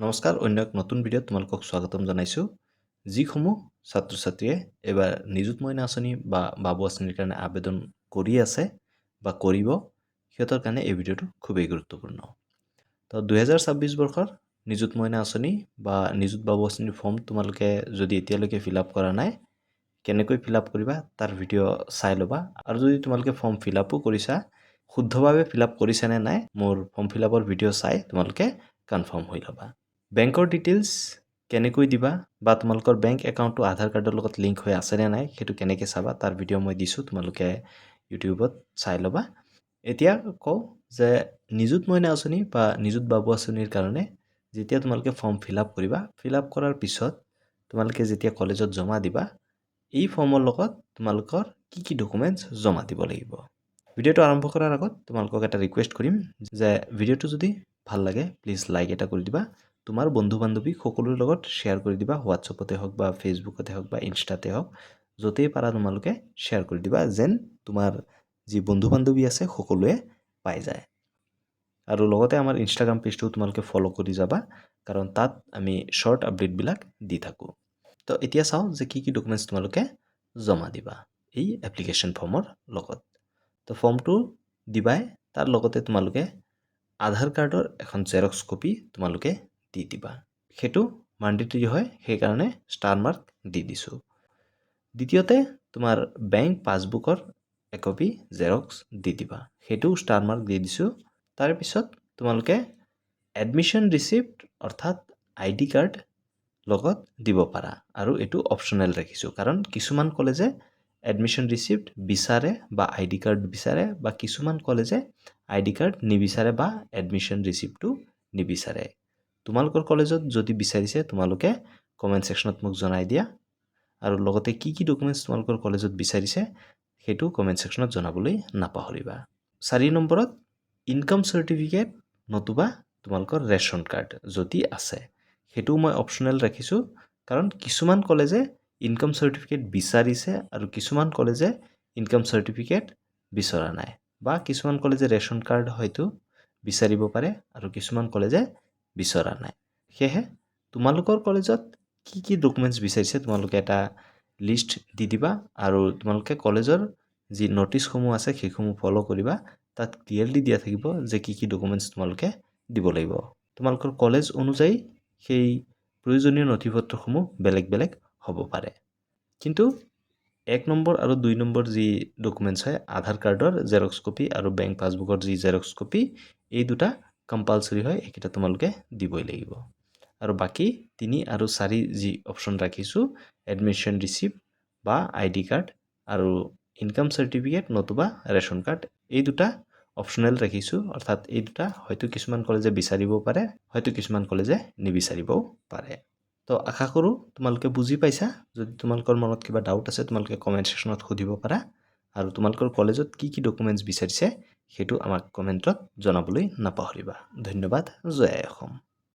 নমস্কাৰ, অন্য এক নতুন ভিডিঅ'ত তোমালোকক স্বাগতম জনাইছোঁ। যিসমূহ ছাত্ৰ ছাত্ৰীয়ে এইবাৰ নিযুত মইনা আঁচনি বা বাবু আঁচনিৰ কাৰণে আবেদন কৰি আছে বা কৰিব, সিহঁতৰ কাৰণে এই ভিডিঅ'টো খুবেই গুৰুত্বপূৰ্ণ। তো 2026 বৰ্ষৰ নিযুত মইনা আঁচনি বা নিযুত বাবু আঁচনিৰ ফৰ্ম তোমালোকে যদি এতিয়ালৈকে ফিল আপ কৰা নাই, কেনেকৈ ফিল আপ কৰিবা তাৰ ভিডিঅ' চাই ল'বা। আৰু যদি তোমালোকে ফৰ্ম ফিল আপো কৰিছা, শুদ্ধভাৱে ফিল আপ কৰিছা নে নাই মোৰ ফৰ্ম ফিল আপৰ ভিডিঅ' চাই তোমালোকে কনফাৰ্ম হৈ ল'বা। বেংকৰ ডিটেইলছ কেনেকৈ দিবা বা তোমালোকৰ বেংক একাউণ্টটো আধাৰ কাৰ্ডৰ লগত লিংক হৈ আছে নে নাই সেইটো কেনেকৈ চাবা তাৰ ভিডিঅ' মই দিছোঁ, তোমালোকে ইউটিউবত চাই ল'বা। এতিয়া কওঁ যে নিযুত মইনা আঁচনি বা নিযুত বাবু আঁচনিৰ কাৰণে যেতিয়া তোমালোকে ফৰ্ম ফিল আপ কৰিবা, ফিল আপ কৰাৰ পিছত তোমালোকে যেতিয়া কলেজত জমা দিবা, এই ফৰ্মৰ লগত তোমালোকৰ কি ডকুমেণ্টছ জমা দিব লাগিব। ভিডিঅ'টো আৰম্ভ কৰাৰ আগত তোমালোকক এটা ৰিকুৱেষ্ট কৰিম যে ভিডিঅ'টো যদি ভাল লাগে প্লিজ লাইক এটা কৰি দিবা। তোমাৰ বন্ধু বান্ধৱীক সকলোৰে লগত শ্বেয়াৰ কৰি দিবা, হোৱাটছআপতে হওক বা ফেচবুকতে হওক বা ইনষ্টাতে হওক, য'তেই পাৰা তোমালোকে শ্বেয়াৰ কৰি দিবা, যেন তোমাৰ যি বন্ধু বান্ধৱী আছে সকলোৱে পাই যায়। আৰু লগতে আমাৰ ইনষ্টাগ্ৰাম পেজটো তোমালোকে ফ'ল' কৰি যাবা, কাৰণ তাত আমি শ্বৰ্ট আপডেটবিলাক দি থাকোঁ। তো এতিয়া চাওঁ যে কি ডকুমেণ্টছ তোমালোকে জমা দিবা এই এপ্লিকেশ্যন ফৰ্মৰ লগত। তো ফৰ্মটো দিবাই, তাৰ লগতে তোমালোকে আধাৰ কাৰ্ডৰ এখন জেৰক্স কপি তোমালোকে দি দিবা। সেইটো মান্ডেটৰী হয়, সেইকাৰণে ষ্টাৰ মাৰ্ক দি দিছোঁ। দ্বিতীয়তে তোমাৰ বেংক পাছবুকৰ একপি জেৰক্স দি দিবা, সেইটোও ষ্টাৰ মাৰ্ক দি দিছোঁ। তাৰপিছত তোমালোকে এডমিশ্যন ৰিচিপ্ট অৰ্থাৎ ID কাৰ্ড লগত দিব পাৰা, আৰু এইটো অপশ্যনেল ৰাখিছোঁ কাৰণ কিছুমান কলেজে এডমিশ্যন ৰিচিপ্ট বিচাৰে বা ID কাৰ্ড বিচাৰে, বা কিছুমান কলেজে ID কাৰ্ড নিবিচাৰে বা এডমিশ্যন ৰিচিপ্টটো নিবিচাৰে। তোমালোকৰ কলেজত যদি বিচাৰিছে তোমালোকে কমেণ্ট ছেকশ্যনত মোক জনাই দিয়া, আৰু লগতে কি ডকুমেণ্টছ তোমালোকৰ কলেজত বিচাৰিছে সেইটো কমেণ্ট ছেকশ্যনত জনাবলৈ নাপাহৰিবা। 4 নম্বৰত ইনকাম চাৰ্টিফিকেট নতুবা তোমালোকৰ ৰেচন কাৰ্ড যদি আছে, সেইটোও মই অপশ্যনেল ৰাখিছোঁ কাৰণ কিছুমান কলেজে ইনকাম চাৰ্টিফিকেট বিচাৰিছে আৰু কিছুমান কলেজে ইনকাম চাৰ্টিফিকেট বিচৰা নাই, বা কিছুমান কলেজে ৰেচন কাৰ্ড হয়তো বিচাৰিব পাৰে আৰু কিছুমান কলেজে বিচৰা নাই। সেয়েহে তোমালোকৰ কলেজত কি ডকুমেণ্টছ বিচাৰিছে তোমালোকে এটা লিষ্ট দি দিবা, আৰু তোমালোকে কলেজৰ যি ন'টিছসমূহ আছে সেইসমূহ ফ'ল' কৰিবা। তাত ক্লিয়াৰলি দিয়া থাকিব যে কি ডকুমেণ্টছ তোমালোকে দিব লাগিব। তোমালোকৰ কলেজ অনুযায়ী সেই প্ৰয়োজনীয় নথিপত্ৰসমূহ বেলেগ বেলেগ হ'ব পাৰে, কিন্তু 1 নম্বৰ আৰু 2 নম্বৰ যি ডকুমেণ্টছ হয়, আধাৰ কাৰ্ডৰ জেৰক্স কপি আৰু বেংক পাছবুকৰ যি জেৰক্স কপি, এই দুটা কম্পালচৰি হয়, এইকেইটা তোমালোকে দিবই লাগিব। আৰু বাকী 3 আৰু 4 যি অপশ্যন ৰাখিছোঁ, এডমিশ্যন ৰিচিপ্ট বা ID কাৰ্ড আৰু ইনকাম চাৰ্টিফিকেট নতুবা ৰেচন কাৰ্ড, এই দুটা অপশ্যনেল ৰাখিছোঁ, অৰ্থাৎ এই দুটা হয়তো কিছুমান কলেজে বিচাৰিব পাৰে, হয়তো কিছুমান কলেজে নিবিচাৰিবও পাৰে। তো আশা কৰোঁ তোমালোকে বুজি পাইছা। যদি তোমালোকৰ মনত কিবা ডাউট আছে তোমালোকে কমেণ্ট ছেকশ্যনত সুধিব পাৰা, আৰু তোমালোকৰ কলেজত কি ডকুমেণ্টছ বিচাৰিছে সেইটো আমাক কমেণ্টত জনাবলৈ নাপাহৰিবা। ধন্যবাদ। জয় আই অসম।